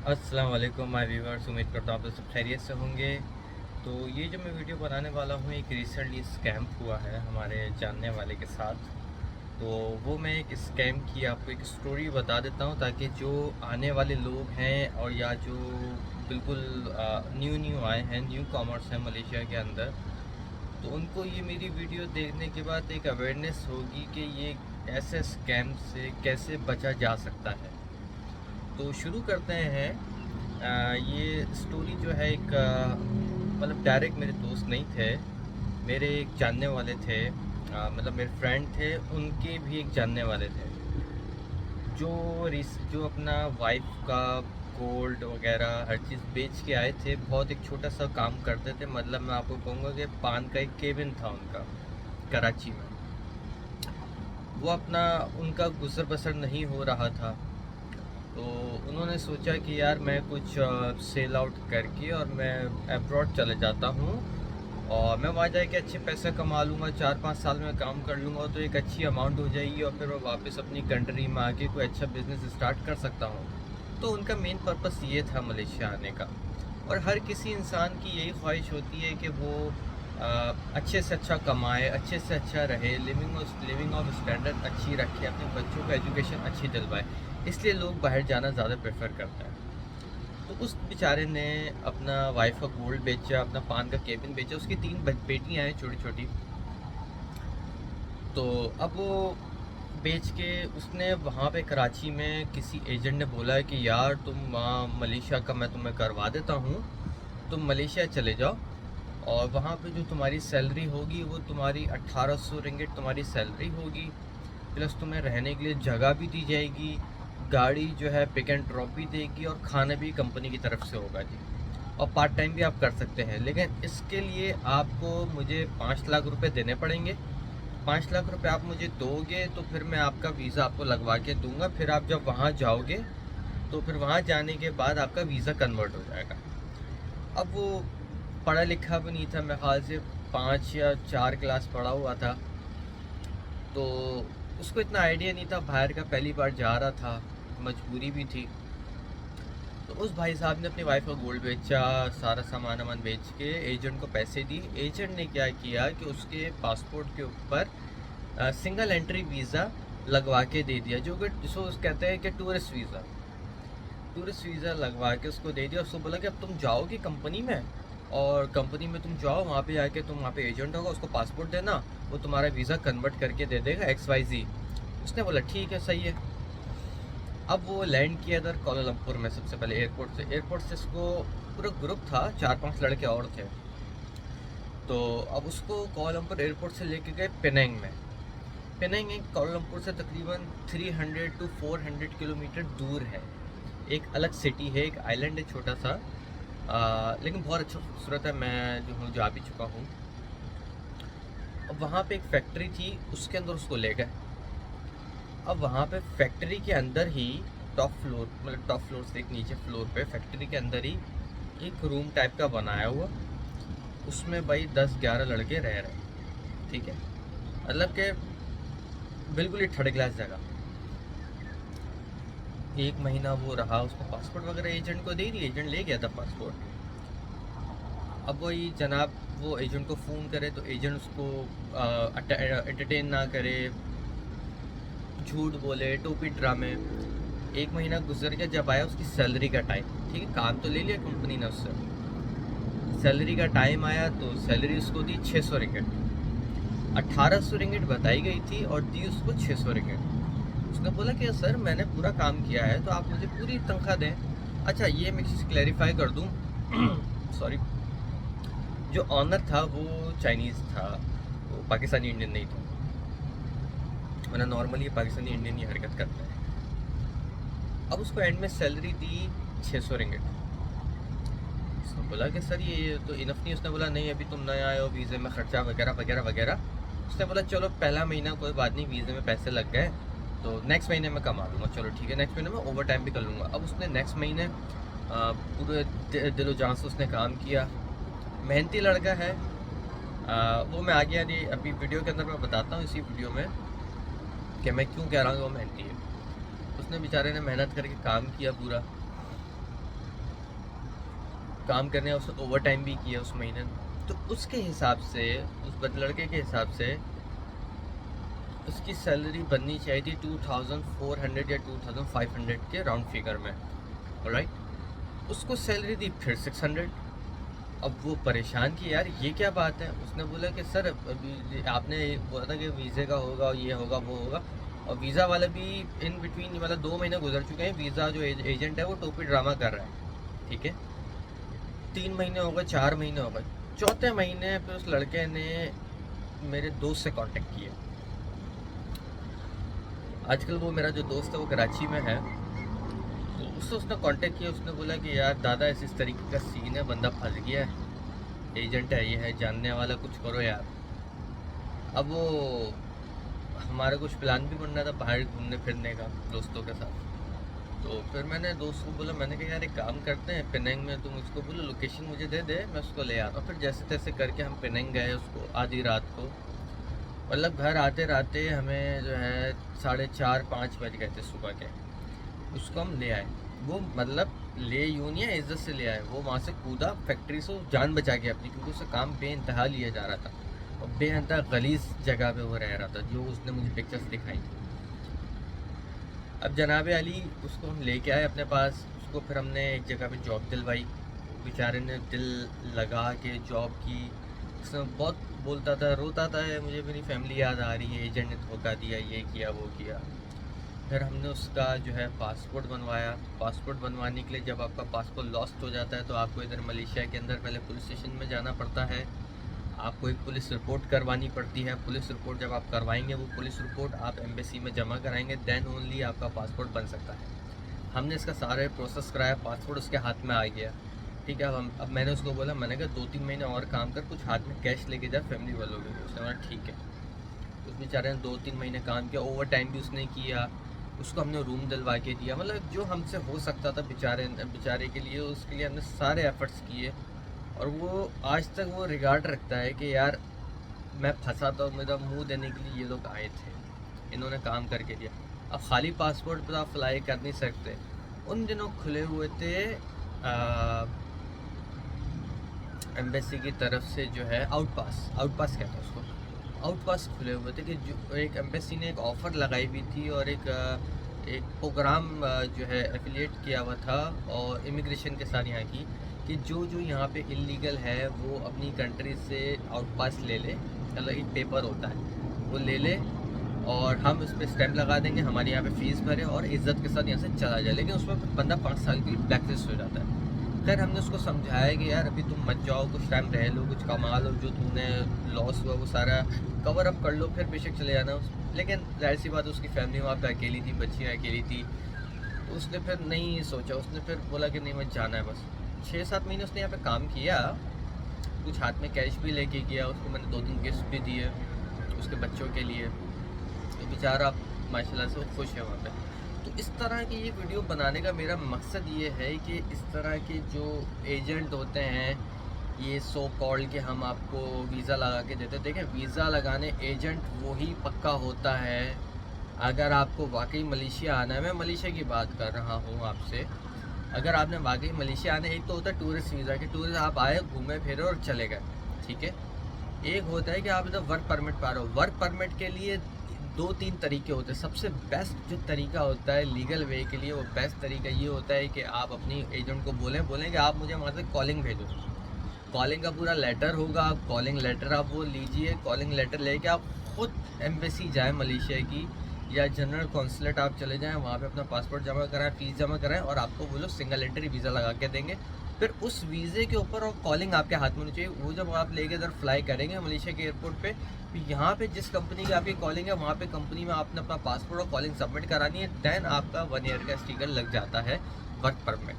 अस्सलाम वालेकुम my viewers, उम्मीद करता हूँ आप लोग सब खैरियत से होंगे। तो ये जो मैं वीडियो बनाने वाला हूँ, एक रिसेंटली स्कैम हुआ है हमारे जानने वाले के साथ। तो वो मैं एक स्कैम की आपको एक स्टोरी बता देता हूँ, ताकि जो आने वाले लोग हैं और या जो बिल्कुल न्यू न्यू आए हैं, न्यू कॉमर्स हैं मलेशिया के अंदर, तो उनको ये मेरी वीडियो देखने के बाद एक अवेयरनेस होगी कि ये ऐसे स्कैम से कैसे बचा जा सकता है। तो शुरू करते हैं। ये स्टोरी जो है एक मतलब डायरेक्ट मेरे दोस्त नहीं थे, मेरे एक जानने वाले थे। मतलब मेरे फ्रेंड थे, उनके भी एक जानने वाले थे जो अपना वाइफ का गोल्ड वगैरह हर चीज़ बेच के आए थे। बहुत एक छोटा सा काम करते थे, मतलब मैं आपको कहूँगा कि पान का एक केबिन था उनका कराची में। वो अपना उनका गुजर बसर नहीं हो रहा था, तो उन्होंने सोचा कि यार मैं कुछ सेल आउट करके और मैं अब्रॉड चले जाता हूँ और मैं वहाँ जाके अच्छे पैसे कमा लूँगा, 4-5 साल में काम कर लूँगा तो एक अच्छी अमाउंट हो जाएगी और फिर मैं वापस अपनी कंट्री में आके कोई अच्छा बिज़नेस स्टार्ट कर सकता हूँ। तो उनका मेन पर्पस ये था मलेशिया आने का। और हर किसी इंसान की यही ख्वाहिश होती है कि वो अच्छे से अच्छा कमाए, अच्छे से अच्छा रहे, लिविंग ऑफ स्टैंडर्ड अच्छी रखे, अपने बच्चों को एजुकेशन अच्छी दिलवाए। इसलिए लोग बाहर जाना ज़्यादा प्रेफर करते हैं। तो उस बेचारे ने अपना वाइफ का गोल्ड बेचा, अपना पान का केबिन बेचा, उसकी 3 बेटियाँ हैं छोटी छोटी। तो अब वो बेच के उसने वहाँ पे कराची में किसी एजेंट ने बोला है कि यार तुम वहाँ मलेशिया का मैं तुम्हें करवा देता हूँ, तुम मलेशिया चले जाओ और वहाँ पे जो तुम्हारी सैलरी होगी वो तुम्हारी 1800 रिंगिट तुम्हारी सैलरी होगी, प्लस तुम्हें रहने के लिए जगह भी दी जाएगी, गाड़ी जो है पिक एंड ड्रॉप भी देगी और खाना भी कंपनी की तरफ से होगा जी। और पार्ट टाइम भी आप कर सकते हैं, लेकिन इसके लिए आपको मुझे 5 लाख रुपए देने पड़ेंगे। 5 लाख रुपए आप मुझे दोगे तो फिर मैं आपका वीज़ा आपको लगवा के दूंगा, फिर आप जब वहाँ जाओगे तो फिर वहाँ जाने के बाद आपका वीज़ा कन्वर्ट हो जाएगा। अब वो पढ़ा लिखा भी नहीं था, मेरे ख्याल से 5 या 4 क्लास पढ़ा हुआ था, तो उसको इतना आइडिया नहीं था, बाहर का पहली बार जा रहा था, मजबूरी भी थी। तो उस भाई साहब ने अपनी वाइफ का गोल्ड बेचा, सारा सामान वामान बेच के एजेंट को पैसे दिए। एजेंट ने क्या किया कि उसके पासपोर्ट के ऊपर सिंगल एंट्री वीज़ा लगवा के दे दिया, जो कि जिसको कहते हैं कि टूरिस्ट वीज़ा लगवा के उसको दे दिया। उसको बोला कि अब तुम जाओगे कंपनी में और कंपनी में तुम जाओ, वहाँ पे आके तुम वहाँ पे एजेंट होगा, उसको पासपोर्ट देना, वो तुम्हारा वीज़ा कन्वर्ट करके दे देगा XYZ। उसने बोला ठीक है, सही है। अब वो लैंड किया इधर कोलालमपुर में, सबसे पहले एयरपोर्ट से इसको पूरा ग्रुप था, 4-5 लड़के और थे। तो अब उसको कोलालमपुर एयरपोर्ट से लेके गए पेनंग में। पेनंग एक कोलालमपुर से तकरीबन 300 to 400 किलोमीटर दूर है। एक अलग सिटी है, एक आइलैंड है छोटा सा, लेकिन बहुत अच्छा खूबसूरत है। मैं जो हूँ जा भी चुका हूँ। अब वहाँ पे एक फैक्ट्री थी, उसके अंदर उसको ले गए। अब वहाँ पे फैक्ट्री के अंदर ही टॉप फ्लोर, मतलब टॉप फ्लोर से एक नीचे फ्लोर पे फैक्ट्री के अंदर ही एक रूम टाइप का बनाया हुआ, उसमें भाई 10-11 लड़के रह रहे। ठीक है, मतलब कि बिल्कुल ही थर्ड क्लास जगह। 1 महीना वो रहा, उसको पासपोर्ट वगैरह एजेंट को दे दिया, एजेंट ले गया था पासपोर्ट। अब वही जनाब वो एजेंट को फ़ोन करे तो एजेंट उसको एंटरटेन ना करे, झूठ बोले, टोपी ड्रामे। 1 महीना गुजर गया, जब आया उसकी सैलरी का टाइम, ठीक है, काम तो ले लिया कंपनी ने उससे, सैलरी का टाइम आया तो सैलरी उसको दी 600 रिंगिट। 1800 रिंगिट बताई गई थी और दी उसको 600 रिंगिट। उसने बोला कि सर मैंने पूरा काम किया है तो आप मुझे पूरी तनख्वाह दें। अच्छा, ये मैं चीज़ क्लैरिफाई कर दूँ सॉरी, जो ऑनर था वो चाइनीज़ था, वो पाकिस्तानी इंडियन नहीं था, वरना नॉर्मली पाकिस्तानी इंडियन ही हरकत करता है। अब उसको एंड में सैलरी दी 600 रिंगिट। उसने बोला कि सर ये तो इनफ नहीं। उसने बोला नहीं, अभी तुम नए आए हो, वीज़े में ख़र्चा वगैरह वगैरह वगैरह। उसने बोला चलो पहला महीना कोई बात नहीं, वीज़े में पैसे लग गए तो नेक्स्ट महीने में कमा लूँगा, चलो ठीक है, नेक्स्ट महीने में ओवर टाइम भी कर लूँगा। अब उसने नेक्स्ट महीने पूरे दिलो जान से उसने काम किया, मेहनती लड़का है। वो मैं आगे आगे अभी वीडियो के अंदर मैं बताता हूँ, इसी वीडियो में, कि मैं क्यों कह रहा हूँ वो मेहनती है। उसने बेचारे ने मेहनत करके काम किया पूरा। काम करने का, उसने ओवर टाइम भी किया उस महीने। तो उसके हिसाब से, उस लड़के के हिसाब से उसकी सैलरी बननी चाहिए थी 2400 या 2500 के राउंड फिगर में, ऑलराइट। उसको सैलरी दी फिर 600। अब वो परेशान कि यार ये क्या बात है। उसने बोला कि सर अभी आपने बोला था कि वीज़े का होगा, ये होगा, वो होगा, और वीज़ा वाला भी इन बिटवीन, मतलब 2 महीने गुजर चुके हैं, वीज़ा जो एजेंट है वो टोपी ड्रामा कर रहा है, ठीक है। 3 महीने हो गए, 4 महीने हो गए, चौथे महीने पे उस लड़के ने मेरे दोस्त से कांटेक्ट किया। आजकल वो मेरा जो दोस्त है वो कराची में है, तो उससे उसने कांटेक्ट किया। उसने बोला कि यार दादा इस तरीके का सीन है, बंदा फंस गया है, एजेंट है, ये है, जानने वाला, कुछ करो यार। अब वो हमारा कुछ प्लान भी बन रहा था बाहर घूमने फिरने का दोस्तों के साथ। तो फिर मैंने दोस्त को बोला, मैंने कहा यार एक काम करते हैं, पिनंग में तुम उसको बोलो लोकेशन मुझे दे दे, मैं उसको ले आता हूँ। फिर जैसे तैसे करके हम पिनंग गए उसको आधी रात को, मतलब घर आते आते हमें जो है 4:30-5 बज गए थे सुबह के। उसको हम ले आए। वो मतलब ले यूं नहीं है, इज्जत से ले आए। वो वहाँ से कूदा फैक्ट्री से जान बचा के अपनी, क्योंकि उसका काम बेइंतहा लिया जा रहा था और बेइंतहा गलीज जगह पे वो रह रहा था, जो उसने मुझे पिक्चर्स दिखाई थी। अब जनाब अली उसको हम लेके आए अपने पास। उसको फिर हमने एक जगह पे जॉब दिलवाई। बेचारे ने दिल लगा के जॉब की। उसमें बहुत बोलता था, रोता था, मुझे मेरी फैमिली याद आ रही है, एजेंट ने धोखा दिया, ये किया, वो किया। फिर हमने उसका जो है पासपोर्ट बनवाया। पासपोर्ट बनवाने के लिए जब आपका पासपोर्ट लॉस्ट हो जाता है तो आपको इधर मलेशिया के अंदर पहले पुलिस स्टेशन में जाना पड़ता है, आपको एक पुलिस रिपोर्ट करवानी पड़ती है। पुलिस रिपोर्ट जब आप करवाएंगे, वो पुलिस रिपोर्ट आप एम्बेसी में जमा कराएंगे, देन ओनली आपका पासपोर्ट बन सकता है। हमने इसका सारे प्रोसेस कराया, पासपोर्ट उसके हाथ में आ गया, ठीक है। अब मैंने उसको बोला, मैंने कहा 2-3 महीने और काम कर, कुछ हाथ में कैश लेके जा फैमिली वालों के लिए। उसने कहा ठीक है। उस बेचारे ने 2-3 महीने काम किया, ओवर टाइम भी उसने किया। उसको हमने रूम दिलवा के दिया, मतलब जो हमसे हो सकता था बेचारे के लिए, उसके लिए हमने सारे एफर्ट्स किए। और वो आज तक वो रिगार्ड रखता है कि यार मैं फंसा था, मेरा मुंह देने के लिए ये लोग आए थे, इन्होंने काम करके दिया। अब खाली पासपोर्ट पर आप फ्लाई कर नहीं सकते। उन दिनों खुले हुए थे एम्बेसी की तरफ से जो है आउटपास कहते हैं उसको, आउटपास खुले हुए थे कि जो एक एम्बेसी ने एक ऑफ़र लगाई हुई थी और एक प्रोग्राम जो है एफिलिएट किया हुआ था और इमिग्रेशन के साथ यहाँ की, कि जो यहाँ पे इलीगल है वो अपनी कंट्री से आउटपास ले ले, मतलब एक पेपर होता है वो ले ले, और हम उस पर स्टैम्प लगा देंगे, हमारे यहाँ पे फ़ीस भरे और इज़्ज़त के साथ यहाँ से चला जाए। लेकिन उसमें बंदा 5 साल के लिए ब्लैक लिस्ट हो जाता है। खैर हमने उसको समझाया कि यार अभी तुम मत जाओ, कुछ टाइम रह लो, कुछ कमा लो, जो तुमने लॉस हुआ वो सारा कवर अप कर लो, फिर बेशक चले जाना। लेकिन जाहिर सी बात, उसकी फैमिली वहाँ पे अकेली थी, बच्चियाँ अकेली थी, तो उसने फिर नहीं सोचा। उसने फिर बोला कि नहीं मुझे जाना है बस। 6-7 महीने उसने यहाँ पे काम किया, कुछ हाथ में कैश भी लेके गया। उसको मैंने 2-3 गिफ्ट भी दिए उसके बच्चों के लिए, तो बेचारा माशाल्लाह से वो खुश है वहाँ पे। तो इस तरह की ये वीडियो बनाने का मेरा मकसद ये है कि इस तरह के जो एजेंट होते हैं, ये सो कॉल्ड के हम आपको वीज़ा लगा के देते हैं। देखें, वीज़ा लगाने एजेंट वही पक्का होता है अगर आपको वाकई मलेशिया आना है। मैं मलेशिया की बात कर रहा हूँ आपसे। अगर आपने वाकई मलेशिया आना है, एक तो होता है टूरिस्ट वीज़ा, कि टूरिस्ट आप आए, घूमे फिरे और चले गए, ठीक है। एक होता है कि आप इधर वर्क परमिट पा रहे हो। वर्क परमिट के लिए 2-3 तरीके होते हैं। सबसे बेस्ट जो तरीका होता है लीगल वे के लिए, वो बेस्ट तरीका ये होता है कि आप अपनी एजेंट को बोलें कि आप मुझे वहाँ से कॉलिंग भेजो। कॉलिंग का पूरा लेटर होगा, कॉलिंग लेटर आप वो लीजिए। कॉलिंग लेटर लेके आप खुद एम्बेसी जाएँ मलेशिया की, या जनरल कौंसलेट आप चले जाएँ, वहाँ पे अपना पासपोर्ट जमा कराएं, फ़ीस जमा कराएं, और आपको वो लोग सिंगल एंट्री वीज़ा लगा के देंगे। फिर उस वीज़े के ऊपर और कॉलिंग आपके हाथ में होनी चाहिए। वो जब आप लेके इधर फ्लाई करेंगे मलेशिया के एयरपोर्ट पे, तो यहाँ पे जिस कंपनी की आपकी कॉलिंग है, वहाँ पे कंपनी में आपने अपना पासपोर्ट और कॉलिंग सबमिट करानी है, दैन आपका 1 ईयर का स्टिकर लग जाता है वर्क परमिट।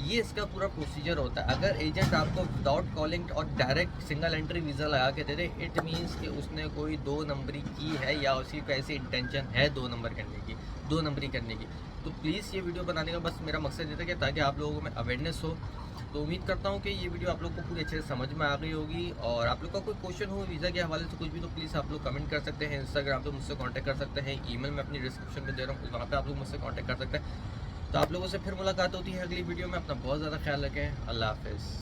ये इसका पूरा प्रोसीजर होता है। अगर एजेंट आपको विदाउट कॉलिंग और डायरेक्ट सिंगल एंट्री वीज़ा लगा के दे दे, इट मीन्स कि उसने कोई 2 नंबरी की है, या उसकी कैसी इंटेंशन है 2 नंबर करने की, 2 नंबरी करने की। तो प्लीज़ ये वीडियो बनाने का बस मेरा मकसद ये था कि ताकि आप लोगों में अवेयरनेस हो। तो उम्मीद करता हूँ कि ये वीडियो आप लोग को पूरी अच्छे से समझ में आ गई होगी। और आप लोग का कोई क्वेश्चन हो वीज़ा के हवाले से कुछ भी, तो प्लीज़ आप लोग कमेंट कर सकते हैं। इंस्टाग्राम पे मुझसे कांटेक्ट कर सकते हैं, ईमेल में अपनी डिस्क्रिप्शन में दे रहा हूँ, वहाँ पे आप लोग मुझसे कांटेक्ट कर सकते हैं। तो आप लोगों से फिर मुलाकात होती है अगली वीडियो में। अपना बहुत ज़्यादा ख्याल रखें। अल्लाह हाफ़िज़।